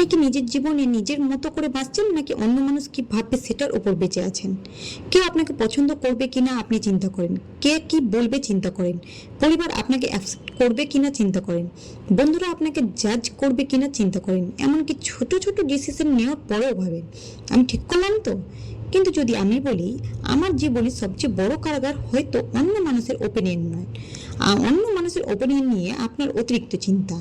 কি নিজের জীবনে নিজের মতো করে বাঁচছেন, নাকি অন্য মানুষ কি ভাববে সেটার উপর বেঁচে আছেন? কেউ আপনাকে পছন্দ করবে কিনা আপনি চিন্তা করেন, কে কি বলবে চিন্তা করেন, পরিবার আপনাকে অ্যাকসেপ্ট করবে কিনা চিন্তা করেন, বন্ধুরা আপনাকে জাজ করবে কিনা চিন্তা করেন, এমনকি ছোট ছোট ডিসিশন নেওয়ার পরেও ভাবেন আমি ঠিক করলাম তো। কিন্তু যদি আমি বলি, আমার জীবনের সবচেয়ে বড় কারাগার হয়তো অন্য মানুষের ওপিনিয়ন নয়, অন্য মানুষের ওপিনিয়ন নিয়ে আপনার অতিরিক্ত চিন্তা।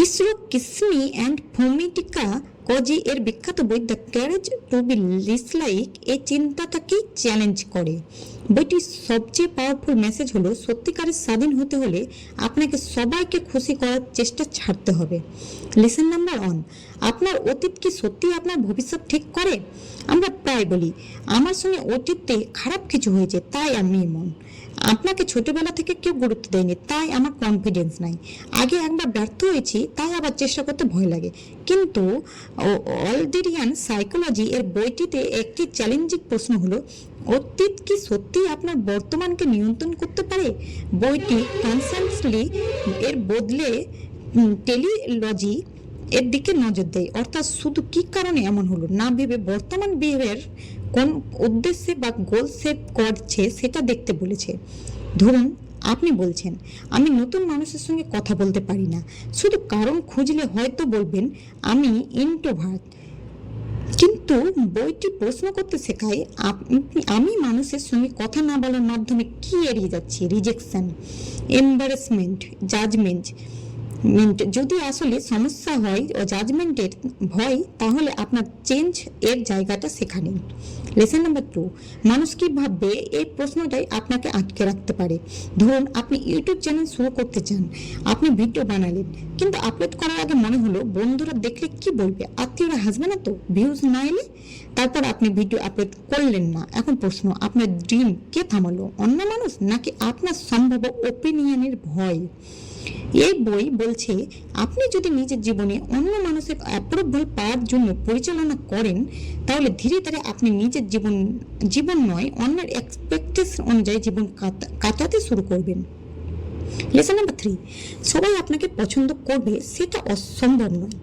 ইসরো কিসমি অ্যান্ড ফোমিটিকা কজি এর বিখ্যাত বই দ্য ক্যারেজ টু বি লিসলাইক এই চিন্তাটাকেই চ্যালেঞ্জ করে। বইটির সবচেয়ে পাওয়ারফুল মেসেজ হলো, সত্যিকারের স্বাধীন হতে হলে আপনাকে সবাইকে খুশি করার চেষ্টা ছাড়তে হবে। লেসন নাম্বার 1, আপনার অতীত কি সত্যি আপনার ভবিষ্যৎ ঠিক করে? আমরা প্রায় বলি, আমার সঙ্গে অতীতে খারাপ কিছু হয়েছে তাই আমি এমন। আপনাকে ছোটবেলা থেকে কেউ গুরুত্ব দেয়নি তাই আমার কনফিডেন্স নাই। আগে একবার ব্যর্থ হয়েছি তাই আবার চেষ্টা করতে ভয় লাগে। কিন্তু অলডেরিয়ান সাইকোলজি এর বইটিতে একটি চ্যালেঞ্জিং প্রশ্ন হলো, অতীত কি সত্যি আপনার বর্তমানকে নিয়ন্ত্রণ করতে পারে? বইটি কনসাসলি এর বদলে টেলিলজি এর দিকে নজর দেয়, অর্থাৎ শুধু কি কারণে এমন হলো না ভেবে বর্তমান বিহেভিয়ার কোন উদ্দেশ্যে বা গোল সেট করছে সেটা দেখতে বলেছে। ধরুন আপনি বলছেন, আমি নতুন মানুষের সঙ্গে কথা বলতে পারি না, শুধু কারণ খুঁজলে হয়তো বলবেন আমি ইন্ট্রোভার্ট। কিন্তু বইটি প্রশ্ন করতে শেখায়, আমি মানুষের সঙ্গে কথা না বলার মাধ্যমে কি এড়িয়ে যাচ্ছি? Rejection, embarrassment, judgement. যদি আসলে সমস্যা হয় ও জাজমেন্টের ভয়, তাহলে আপনার চেঞ্জ এর জায়গাটা সেখানে। লেসন নাম্বার 2, মানুষ কি ভাববে এই প্রশ্নটাই আপনাকে আটকে রাখতে পারে। ধরুন আপনি ইউটিউব চ্যানেল শুরু করতে চান, আপনি ভিডিও বানালেন, কিন্তু আপলোড করার আগে মনে হলো বন্ধুরা দেখলে কি বলবে, আত্মীয়রা হাসবে না তো, ভিউজ না এলে? তারপর আপনি ভিডিও আপলোড করলেন না। এখন প্রশ্ন, আপনার ড্রিম কে থামালো, অন্য মানুষ নাকি আপনার সম্ভাব্য ওপিনিয়নের ভয়? এই বই বলছে, আপনি যদি নিজের জীবনে অন্য মানুষের অ্যাপ্রুভাল পাওয়ার জন্য পরিচালনা করেন, তাহলে ধীরে ধীরে আপনি নিজের জীবন নয় অন্যের এক্সপেকটেশন অনুযায়ী জীবন কাটাতে শুরু করবেন। লেসন নাম্বার 3, সবাই আপনাকে পছন্দ করবে সেটা অসম্ভব নয়।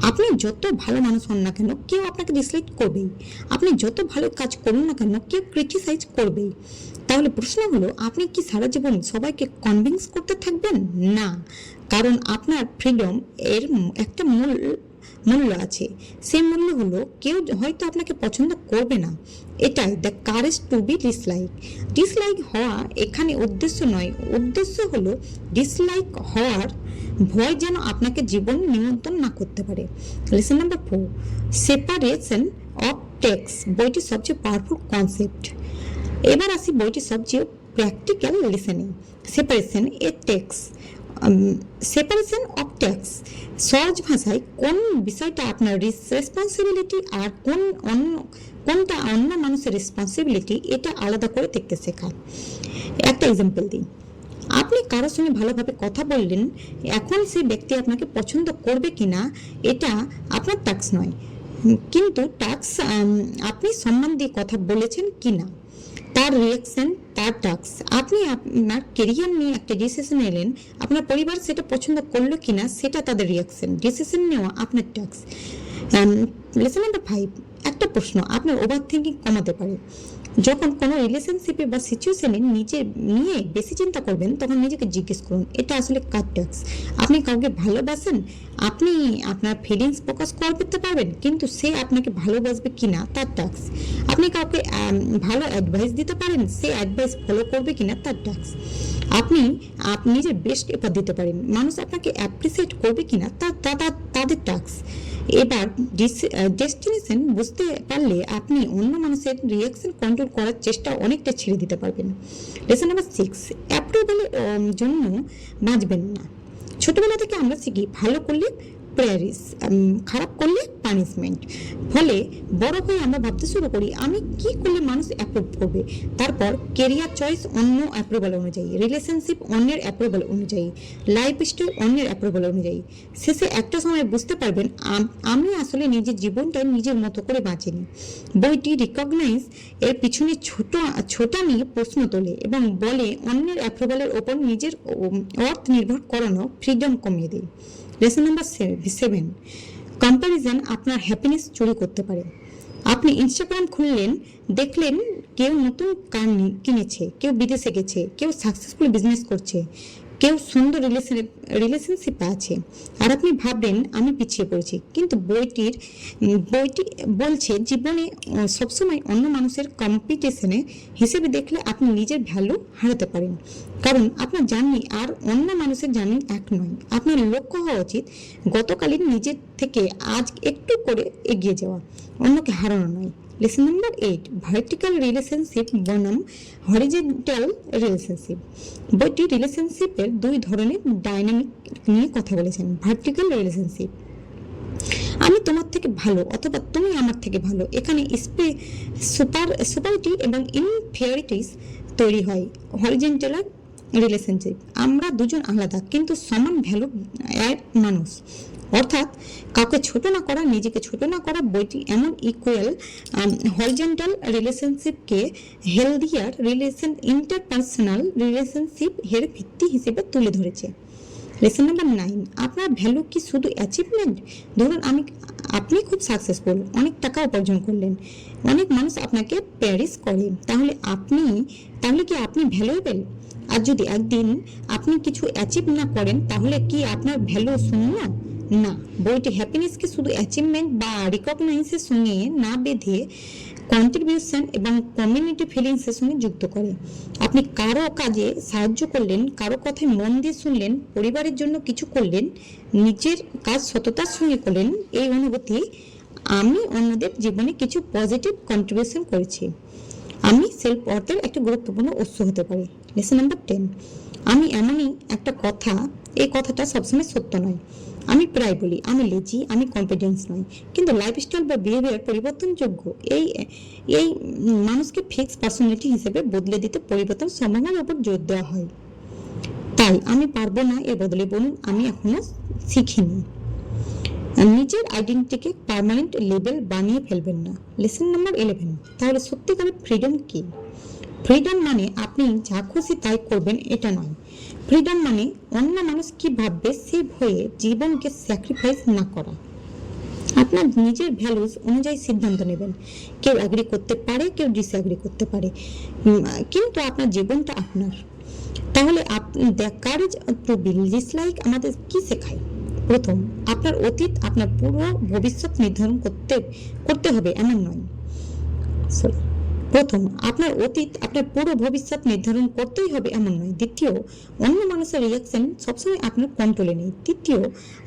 আপনি যত ভালো মানুষ হন না কেন, কেউ আপনাকে ডিসলাইক করবেই। আপনি যত ভালো কাজ করুন না কেন, কেউ ক্রিটিসাইজ করবেই। তাহলে প্রশ্ন হলো, আপনি কি সারা জীবন সবাইকে কনভিন্স করতে থাকবেন? না, কারণ আপনার ফ্রিডম এর একটা মূল্য আছে। সেই মূল্য হলো, কেউ হয়তো আপনাকে পছন্দ করবে না। এটাই the courage to be dislike হওয়া এখানে উদ্দেশ্য নয়। উদ্দেশ্য হলো ডিসলাইক হওয়ার ভয় যেন আপনাকে জীবন নিয়ন্ত্রণ না করতে পারে। Lesson number 4, separation of tax বইটির সবচেয়ে পাওয়ারফুল কনসেপ্ট। এবার আসি বইটির সবচেয়ে প্র্যাকটিক্যাল লেসনে। Separation of tax. সহজ ভাষায় কোন বিষয়টা আপনার রেসপন্সিবিলিটি আর কোনটা অন্য মানুষের রেসপন্সিবিলিটি, এটা আলাদা করে দেখতে শেখায়। একটা এক্সাম্পল দিই, আপনি কারোর সঙ্গে ভালোভাবে কথা বললেন, এখন সেই ব্যক্তি আপনাকে পছন্দ করবে কিনা এটা আপনার টাস্ক নয়, কিন্তু টাস্ক আপনি সম্মান দিয়ে কথা বলেছেন কিনা, তার রিয়াকশন তার টাস্ক। আপনি আপনার কেরিয়ার নিয়ে একটা ডিসিশন নিলেন, আপনার পরিবার সেটা পছন্দ করলো কিনা সেটা তাদের রিয়াকশন। ডিসিশন নেওয়া আপনার টাস্ক। লেসন নাম্বার 5, একটা প্রশ্ন আপনার ওভার থিঙ্কিং কমাতে পারে। যখন কোনো রিলেশনশিপে বা সিচুয়েশনে নিয়ে বেশি চিন্তা করবেন, তখন নিজেকে জিজ্ঞেস করুন, এটা আসলে কার টাস্ক? আপনি কাউকে ভালোবাসেন, আপনি আপনার ফিলিংস প্রকাশ করতে পারবেন, কিন্তু সে আপনাকে ভালোবাসবে কিনা তার টাস্ক। আপনি কাউকে ভালো অ্যাডভাইস দিতে পারেন, সে অ্যাডভাইস ফলো করবে কিনা তার টাস্ক। আপনি নিজের বেস্ট এফর্ট দিতে পারেন, মানুষ আপনাকে অ্যাপ্রিসিয়েট করবে কিনা তাদের টাস্ক। এবার ডেস্টিনেশন বুঝতে পারলে আপনি অন্য মানুষের রিয়াকশন কন্ট্রোল করার চেষ্টা অনেকটা ছেড়ে দিতে পারবেন। লেসন নাম্বার 6, অ্যাপ্রুভালের জন্য বাঁচবেন না। ছোটবেলা থেকে আমরা শিখি ভালো করলে প্রেয়ারিস, খারাপ করলে পানিশমেন্ট। ফলে বড় হয়ে আমরা ভাবতে শুরু করি আমি কি করলে মানুষ অ্যাপ্রুভ করবে। তারপর কেরিয়ার চয়েস অন্য অ্যাপ্রুভাল অনুযায়ী, রিলেশনশিপ অন্যের অ্যাপ্রুভাল অনুযায়ী, লাইফস্টাইল অন্যের অ্যাপ্রুভাল অনুযায়ী। শেষে একটা সময় বুঝতে পারবেন আমি আসলে নিজের জীবনটা নিজের মতো করে বাঁচিনি। বইটি রিকগনাইজ এর পিছনে ছোটা নিয়ে প্রশ্ন তোলে এবং বলে অন্যের অ্যাপ্রুভালের ওপর নিজের অর্থ নির্ভর করানো ফ্রিডম কমিয়ে দেয়। লেসন নাম্বার 7, কম্প্যারিজন আপনার হ্যাপিনেস চুরি করতে পারে। আপনি ইনস্টাগ্রাম খুললেন, দেখলেন কেউ নতুন কার কিনেছে, কেউ বিদেশে গেছে, কেউ সাকসেসফুল বিজনেস করছে, কেউ সুন্দর রিলেশনশিপে আছে, আর আপনি ভাববেন আমি পিছিয়ে পড়েছি। কিন্তু বইটি বলছে জীবনে সবসময় অন্য মানুষের কম্পিটিশনে হিসেবে দেখলে আপনি নিজের ভ্যালু হারাতে পারেন, কারণ আপনার জার্নি আর অন্য মানুষের জার্নি এক নয়। আপনার লক্ষ্য হওয়া উচিত গতকালের নিজের থেকে আজ একটু করে এগিয়ে যাওয়া, অন্যকে হারানো নয়। লেসন নাম্বার 8, ভার্টিক্যাল রিলেশনশিপ বনাম হরিজেন্টাল রিলেশনশিপ। বইটি রিলেশনশিপের দুই ধরনের ডাইনামিক নিয়ে কথা বলেছেন। ভার্টিক্যাল রিলেশনশিপ, আমি তোমার থেকে ভালো অথবা তুমি আমার থেকে ভালো, এখানে সুপারিটি এবং ইনফেরিটিস তৈরি হয়। হরিজেন্টাল রিলেশনশিপ, আমরা দুজন আলাদা কিন্তু সমান ভ্যালু এক মানুষ, অর্থাৎ কাউকে ছোট না করা, নিজেকে ছোট না করা। বইটি এমন ইকুয়াল হরিজেন্টাল রিলেশনশিপকে হেলদিয়ার ইন্টারপার্সোনাল রিলেশনশিপ এর ভিত্তি হিসেবে তুলে ধরেছে। লেসন নাম্বার 9, আপনার ভ্যালু কি শুধু অ্যাচিভমেন্ট? ধরুন আপনি খুব সাকসেসফুল, অনেক টাকা উপার্জন করলেন, অনেক মানুষ আপনাকে প্যারিস করে, তাহলে কি আপনি ভ্যালুয়েবল? আর যদি একদিন আপনি কিছু অ্যাচিভ না করেন, তাহলে কি আপনার ভ্যালু শূন্য? না। বইটি হ্যাপিনেসকে শুধু অ্যাচিভমেন্ট বা রিকগনাইজের সঙ্গে না বেঁধে কন্ট্রিবিউশন এবং কমিউনিটি ফিলিংসের সঙ্গে যুক্ত করে। আপনি কারো কাজে সাহায্য করলেন, কারো কথায় মন দিয়ে শুনলেন, পরিবারের জন্য কিছু করলেন, নিজের কাজ সততার সঙ্গে করলেন, এই অনুভূতি আমি অন্যদের জীবনে কিছু পজিটিভ কন্ট্রিবিউশন করেছি। আমি সেলফ ওয়ার্থের একটা গুরুত্বপূর্ণ উৎস হতে পারে। লেসন নাম্বার 10, আমি এমনই একটা কথা, এই কথাটা সবসময় সত্য নয়। আমি প্রায় বলি আমি লেজি, আমি কনফিডেন্স নয়, কিন্তু লাইফস্টাইল বা বিহেভিয়ার পরিবর্তনযোগ্য। এই মানুষকে ফিক্স পার্সোনালিটি হিসেবে বদলে দিতে পরিবর্তন সম্ভাবনার উপর জোর দেওয়া হয়। তাই আমি পারবো না এর বদলে বলুন আমি এখনো শিখিনি। নিজের আইডেন্টিটিকে পার্মানেন্ট লেবেল বানিয়ে ফেলবেন না। লেসন নাম্বার 11, তাহলে সত্যিকারের ফ্রিডম কি? ফ্রিডম মানে আপনি যা খুশি তাই করবেন এটা নয়। ফ্রিডম মানে অন্য মানুষ কি ভাববে সে ভয়ে জীবনকে স্যাক্রিফাইস না করা। আপনার নিজের ভ্যালুস অনুযায়ী সিদ্ধান্ত নেবেন। কেউ অ্যাগ্রি করতে পারে, কেউ ডিসঅ্যাগ্রি করতে পারে, কিন্তু আপনার জীবনটা আপনার। তাহলে the courage to be dislike আমাদের কি শেখায়? প্রথম, আপনার অতীত আপনার পুরো ভবিষ্যৎ নির্ধারণ করতে হবে এমন নয়। আপনার অতীত আপনার পুরো ভবিষ্যৎ নির্ধারণ করতেই হবে এমন নয়। দ্বিতীয়, অন্য মানুষের রিয়াকশন সবসময় আপনার কন্ট্রোলে নেই। তৃতীয়,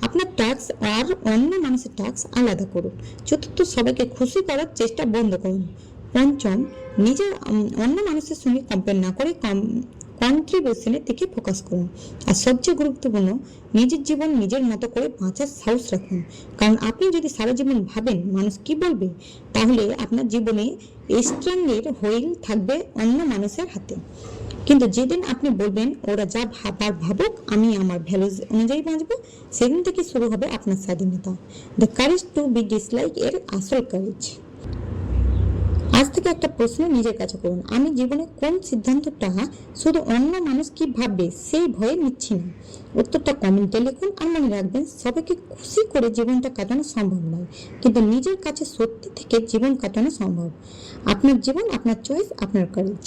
আপনার টাস্ক আর অন্য মানুষের টাস্ক আলাদা করুন। চতুর্থ, সবাইকে খুশি করার চেষ্টা বন্ধ করুন। পঞ্চম, নিজের অন্য মানুষের সঙ্গে কম্পেয়ার না করে কন্ট্রিবিউশনের দিকে ফোকাস করুন। আর সবচেয়ে গুরুত্বপূর্ণ, নিজের জীবন নিজের মতো করে বাঁচার সাহস রাখুন, কারণ আপনি যদি সারা জীবন ভাবেন মানুষ কি বলবে, তাহলে আপনার জীবনে স্ট্রিংয়ের হুইল থাকবে অন্য মানুষের হাতে। কিন্তু যেদিন আপনি বলবেন ওরা যা ভাবার ভাবুক, আমি আমার ভ্যালুজ অনুযায়ী বাঁচবো, সেদিন থেকে শুরু হবে আপনার স্বাধীনতা। The courage to be dislike এর আসল কারেজ। আজ থেকে একটা প্রশ্ন নিজের কাছে করুন, আমি জীবনে কোন সিদ্ধান্তটা শুধু অন্য মানুষ কি ভাববে সেই ভয়ে নিচ্ছি না? উত্তরটা কমেন্টে লিখুন। আর মনে রাখবেন, সবাইকে খুশি করে জীবনটা কাটানো সম্ভব নয়, কিন্তু নিজের কাছে সত্যি থেকে জীবন কাটানো সম্ভব। আপনার জীবন, আপনার চয়েস, আপনার কারেজ।